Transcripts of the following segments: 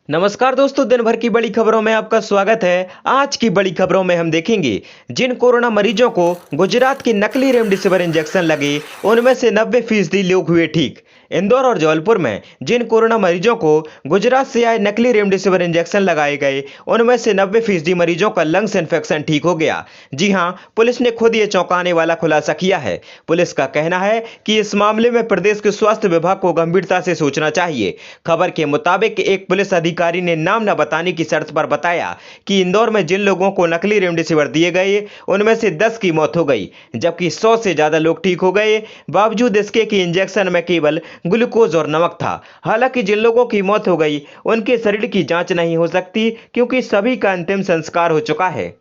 नमस्कार दोस्तों, दिन भर की बड़ी खबरों में आपका स्वागत है। आज की बड़ी खबरों में हम देखेंगे जिन कोरोना मरीजों को गुजरात की नकली रेमडेसिविर इंजेक्शन लगे उनमें से 90% लोग हुए ठीक। इंदौर और जबलपुर में जिन कोरोना मरीजों को गुजरात से आए नकली रेमडेसिविर इंजेक्शन लगाए गए उनमें से 90% मरीजों का लंग्स इन्फेक्शन ठीक हो गया। जी हां, पुलिस ने खुद ये चौंकाने वाला खुलासा किया है। पुलिस का कहना है कि इस मामले में प्रदेश के स्वास्थ्य विभाग को गंभीरता से सोचना चाहिए। खबर के मुताबिक एक पुलिस अधिकारी ने नाम न बताने की शर्त पर बताया कि इंदौर में जिन लोगों को नकली रेमडेसिविर दिए गए उनमें से 10 की मौत हो गई, जबकि 100 से ज्यादा लोग ठीक हो गए, बावजूद इसके कि इंजेक्शन में केवल ग्लूकोज और नमक था। हालांकि जिन लोगों की मौत हो गई उनके शरीर की जांच नहीं हो सकती क्योंकि सभी का अंतिम संस्कार हो चुका है।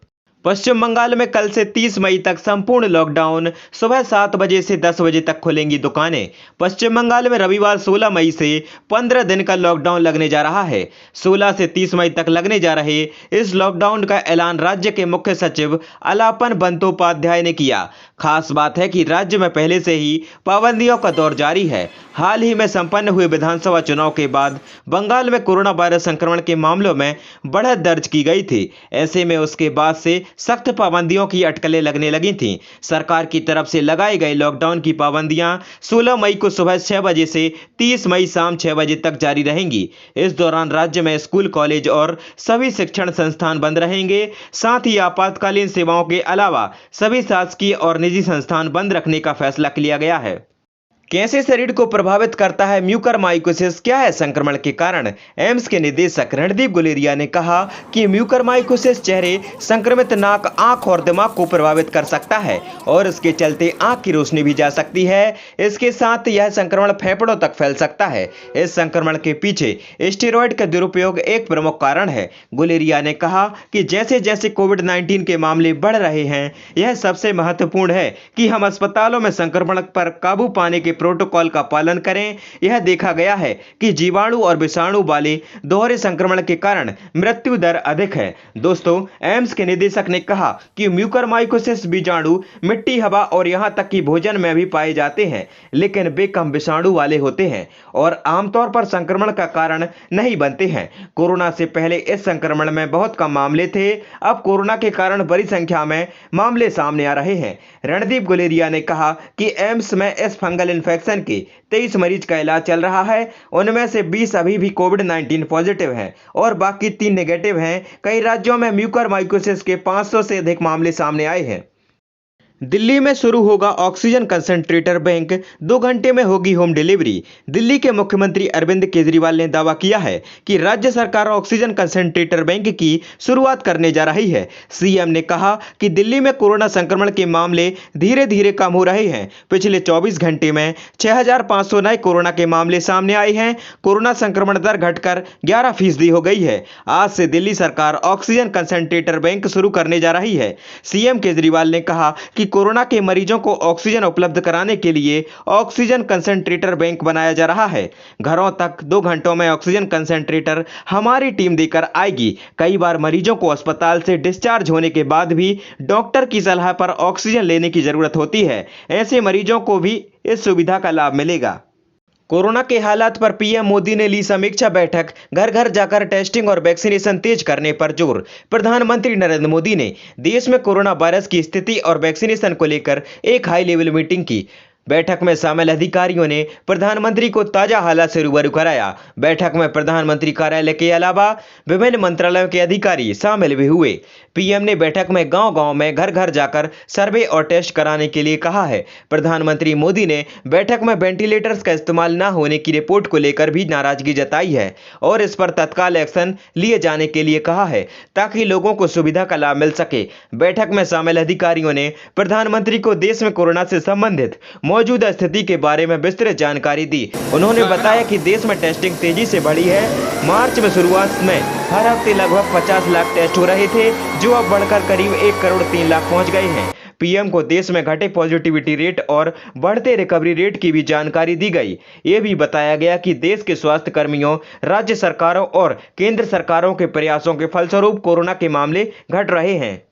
पश्चिम बंगाल में कल से 30 मई तक संपूर्ण लॉकडाउन। सुबह 7 बजे से 10 बजे तक खुलेंगी दुकानें। पश्चिम बंगाल में रविवार 16 मई से 15 दिन का लॉकडाउन लगने जा रहा है। 16 से 30 मई तक लगने जा रहे इस लॉकडाउन का ऐलान राज्य के मुख्य सचिव अलापन बंदोपाध्याय ने किया। खास बात है कि राज्य में पहले से ही पाबंदियों का दौर जारी है। हाल ही में संपन्न हुए विधानसभा चुनाव के बाद बंगाल में कोरोना वायरस संक्रमण के मामलों में बढ़त दर्ज की गई थी। ऐसे में उसके बाद से सख्त पाबंदियों की अटकलें लगने लगी थीं। सरकार की तरफ से लगाए गए लॉकडाउन की पाबंदियां 16 मई को सुबह 6 बजे से 30 मई शाम 6 बजे तक जारी रहेंगी। इस दौरान राज्य में स्कूल, कॉलेज और सभी शिक्षण संस्थान बंद रहेंगे। साथ ही आपातकालीन सेवाओं के अलावा सभी शासकीय और निजी संस्थान बंद रखने का फैसला लिया गया है। कैसे शरीर को प्रभावित करता है म्यूकरमाइकोसिस, क्या है संक्रमण के कारण? एम्स के निदेशक रणदीप गुलेरिया ने कहा कि म्यूकरमाइकोसिस चेहरे, संक्रमित नाक, आंख और दिमाग को प्रभावित कर सकता है और इसके चलते आंख की रोशनी भी जा सकती है। इसके साथ यह संक्रमण फेफड़ों तक फैल सकता है। इस संक्रमण के पीछे स्टेरॉयड का दुरुपयोग एक प्रमुख कारण है। गुलेरिया ने कहा कि जैसे जैसे कोविड-19 के मामले बढ़ रहे हैं, यह सबसे महत्वपूर्ण है कि हम अस्पतालों में संक्रमण पर काबू पाने के प्रोटोकॉल का पालन करें। यह देखा गया है कि जीवाणु और विषाणु वाले दोहरे संक्रमण के कारण मृत्यु दर अधिक है। दोस्तों, एम्स के निदेशक ने कहा कि म्यूकरमाइकोसिस बीजाणु मिट्टी, हवा और यहां तक कि भोजन में भी पाए जाते हैं, लेकिन वे कम विषाणु वाले होते हैं और आमतौर पर संक्रमण का कारण नहीं बनते हैं। कोरोना से पहले इस संक्रमण में बहुत कम मामले थे। अब कोरोना के कारण बड़ी संख्या में मामले सामने आ रहे हैं। रणदीप गुलेरिया ने कहा कि एम्स में इस फंगल इन्फेक्शन के 23 मरीज का इलाज चल रहा है। उनमें से 20 अभी भी कोविड-19 पॉजिटिव हैं और बाकी 3 नेगेटिव हैं। कई राज्यों में म्यूकरमाइकोसिस के 500 से अधिक मामले सामने आए हैं। दिल्ली में शुरू होगा ऑक्सीजन कंसंट्रेटर बैंक, 2 घंटे में होगी होम डिलीवरी। दिल्ली के मुख्यमंत्री अरविंद केजरीवाल ने दावा किया है कि राज्य सरकार ऑक्सीजन कंसंट्रेटर बैंक की शुरुआत करने जा रही है। सीएम ने कहा कि दिल्ली में कोरोना संक्रमण के मामले धीरे धीरे कम हो रहे हैं। पिछले 24 घंटे में 6,500 नए कोरोना के मामले सामने आए हैं। कोरोना संक्रमण दर घटकर 11% हो गई है। आज से दिल्ली सरकार ऑक्सीजन कंसंट्रेटर बैंक शुरू करने जा रही है। सीएम केजरीवाल ने कहा कि कोरोना के मरीजों को ऑक्सीजन उपलब्ध कराने के लिए ऑक्सीजन कंसंट्रेटर बैंक बनाया जा रहा है। घरों तक 2 घंटों में ऑक्सीजन कंसंट्रेटर हमारी टीम देकर आएगी। कई बार मरीजों को अस्पताल से डिस्चार्ज होने के बाद भी डॉक्टर की सलाह पर ऑक्सीजन लेने की जरूरत होती है। ऐसे मरीजों को भी इस सुविधा का लाभ मिलेगा। कोरोना के हालात पर पीएम मोदी ने ली समीक्षा बैठक। घर घर जाकर टेस्टिंग और वैक्सीनेशन तेज करने पर जोर। प्रधानमंत्री नरेंद्र मोदी ने देश में कोरोना वायरस की स्थिति और वैक्सीनेशन को लेकर एक हाई लेवल मीटिंग की। बैठक में शामिल अधिकारियों ने प्रधानमंत्री को ताजा हालात से रूबरू कराया। बैठक में प्रधानमंत्री कार्यालय के अलावा विभिन्न मंत्रालयों के अधिकारी शामिल भी हुए। पीएम ने बैठक में गांव-गांव में घर घर जाकर सर्वे और टेस्ट कराने के लिए कहा है। प्रधानमंत्री मोदी ने बैठक में वेंटिलेटर्स का इस्तेमाल न होने की रिपोर्ट को लेकर भी नाराजगी जताई है और इस पर तत्काल एक्शन लिए जाने के लिए कहा है ताकि लोगों को सुविधा का लाभ मिल सके। बैठक में शामिल अधिकारियों ने प्रधानमंत्री को देश में कोरोना से संबंधित मौजूदा स्थिति के बारे में विस्तृत जानकारी दी। उन्होंने बताया कि देश में टेस्टिंग तेजी से बढ़ी है। मार्च में शुरुआत में हर हफ्ते लगभग 50 लाख टेस्ट हो रहे थे, जो अब बढ़कर करीब 1 करोड़ 3 लाख पहुंच गए हैं। पीएम को देश में घटे पॉजिटिविटी रेट और बढ़ते रिकवरी रेट की भी जानकारी दी गई। ये भी बताया गया कि देश के स्वास्थ्य कर्मियों, राज्य सरकारों और केंद्र सरकारों के प्रयासों के फलस्वरूप कोरोना के मामले घट रहे हैं।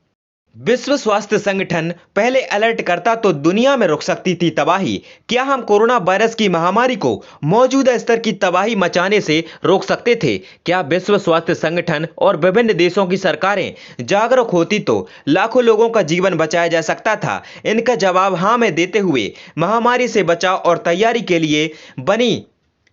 विश्व स्वास्थ्य संगठन पहले अलर्ट करता तो दुनिया में रुक सकती थी तबाही। क्या हम कोरोना वायरस की महामारी को मौजूदा स्तर की तबाही मचाने से रोक सकते थे? क्या विश्व स्वास्थ्य संगठन और विभिन्न देशों की सरकारें जागरूक होती तो लाखों लोगों का जीवन बचाया जा सकता था? इनका जवाब हाँ में देते हुए महामारी से बचाव और तैयारी के लिए बनी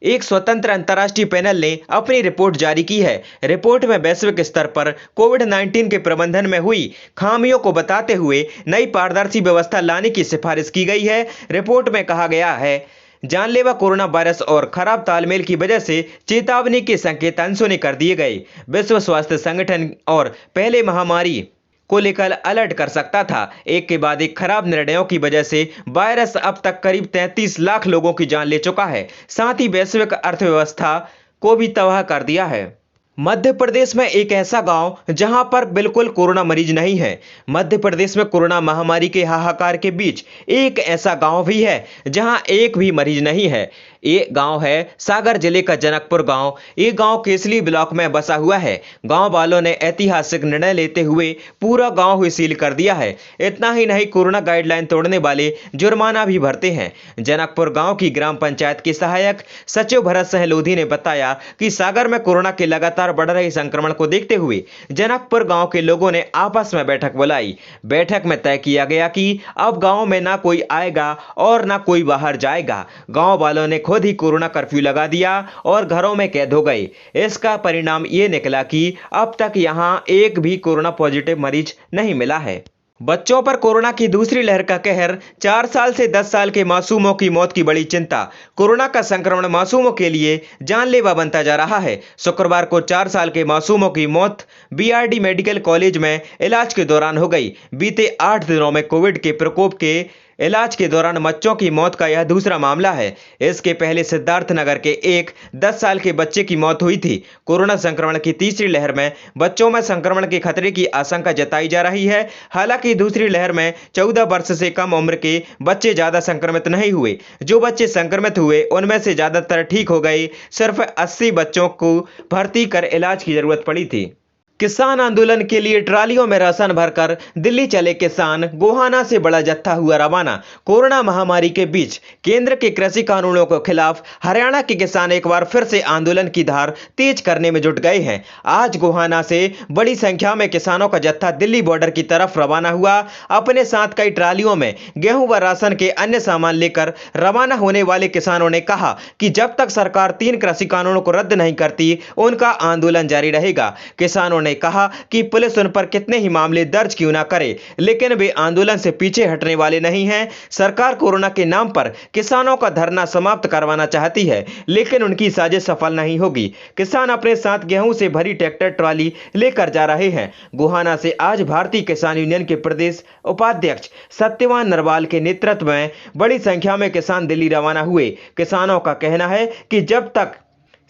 एक स्वतंत्र अंतर्राष्ट्रीय पैनल ने अपनी रिपोर्ट जारी की है। रिपोर्ट में वैश्विक स्तर पर कोविड-19 के प्रबंधन में हुई खामियों को बताते हुए नई पारदर्शी व्यवस्था लाने की सिफारिश की गई है। रिपोर्ट में कहा गया है, जानलेवा कोरोना वायरस और खराब तालमेल की वजह से चेतावनी के संकेत अनसुने कर दिए गए। विश्व स्वास्थ्य संगठन और पहले महामारी को लेकर अलर्ट कर सकता था। एक के बाद एक खराब निर्णयों की वजह से वायरस अब तक करीब 33 लाख लोगों की जान ले चुका है, साथ ही वैश्विक अर्थव्यवस्था को भी तबाह कर दिया है। मध्य प्रदेश में एक ऐसा गांव जहां पर बिल्कुल कोरोना मरीज नहीं है। मध्य प्रदेश में कोरोना महामारी के हाहाकार के बीच एक ऐसा गांव भी है जहां एक भी मरीज नहीं है। ये गांव है सागर जिले का जनकपुर गांव। ये गांव केसली ब्लॉक में बसा हुआ है। गांव वालों ने ऐतिहासिक निर्णय लेते हुए पूरा गांव ही सील कर दिया है। इतना ही नहीं, कोरोना गाइडलाइन तोड़ने वाले जुर्माना भी भरते हैं। जनकपुर गांव की ग्राम पंचायत के सहायक सचिव भरत सहलोधी ने बताया कि सागर में कोरोना के लगातार बढ़ रहे संक्रमण को देखते हुए जनकपुर गांव के लोगों ने आपस में बैठक बुलाई। बैठक में तय किया गया कि अब गांव में ना कोई आएगा और ना कोई बाहर जाएगा। गांव वालों ने खुद ही कोरोना कर्फ्यू लगा दिया और घरों में कैद हो गए। इसका परिणाम ये निकला कि अब तक यहां एक भी कोरोना पॉजिटिव मरीज नहीं मिला है। बच्चों पर कोरोना की दूसरी लहर का कहर, 4 साल से 10 साल के मासूमों की मौत की बड़ी चिंता। कोरोना का संक्रमण मासूमों के लिए जानलेवा बनता जा रहा है। शुक्रवार को 4 साल के मासूमों की मौत बीआरडी मेडिकल कॉलेज में इलाज के दौरान हो गई। बीते 8 दिनों में कोविड के प्रकोप के इलाज के दौरान बच्चों की मौत का यह दूसरा मामला है। इसके पहले सिद्धार्थनगर के एक 10 साल के बच्चे की मौत हुई थी। कोरोना संक्रमण की तीसरी लहर में बच्चों में संक्रमण के खतरे की आशंका जताई जा रही है। हालांकि दूसरी लहर में 14 वर्ष से कम उम्र के बच्चे ज्यादा संक्रमित नहीं हुए। जो बच्चे संक्रमित हुए उनमें से ज्यादातर ठीक हो गए। सिर्फ 80 बच्चों को भर्ती कर इलाज की जरूरत पड़ी थी। किसान आंदोलन के लिए ट्रालियों में राशन भरकर दिल्ली चले किसान, गोहाना से बड़ा जत्था हुआ रवाना। कोरोना महामारी के बीच केंद्र के कृषि कानूनों के खिलाफ हरियाणा के किसान एक बार फिर से आंदोलन की धार तेज करने में जुट गए हैं। आज गोहाना से बड़ी संख्या में किसानों का जत्था दिल्ली बॉर्डर की तरफ रवाना हुआ। अपने साथ कई ट्रालियों में गेहूं व राशन के अन्य सामान लेकर रवाना होने वाले किसानों ने कहा कि जब तक सरकार 3 कृषि कानूनों को रद्द नहीं करती, उनका आंदोलन जारी रहेगा। किसानों ने कहा कि पुलिस उन पर कितने ही मामले दर्ज क्यों ना करे, लेकिन वे आंदोलन से पीछे हटने वाले नहीं हैं। सरकार कोरोना के नाम पर किसानों का धरना समाप्त करवाना चाहती है, लेकिन उनकी साजिश सफल नहीं होगी। किसान अपने साथ गेहूं से भरी ट्रैक्टर ट्रॉली लेकर जा रहे हैं। गोहाना से आज भारतीय किसान यूनियन के प्रदेश उपाध्यक्ष सत्यवान नरवाल के नेतृत्व में बड़ी संख्या में किसान दिल्ली रवाना हुए। किसानों का कहना है कि जब तक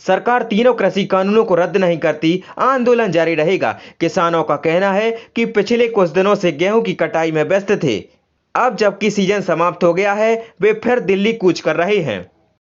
सरकार तीनों कृषि कानूनों को रद्द नहीं करती, आंदोलन जारी रहेगा। किसानों का कहना है कि पिछले कुछ दिनों से गेहूं की कटाई में व्यस्त थे। अब जबकि सीजन समाप्त हो गया है, वे फिर दिल्ली कूच कर रहे हैं।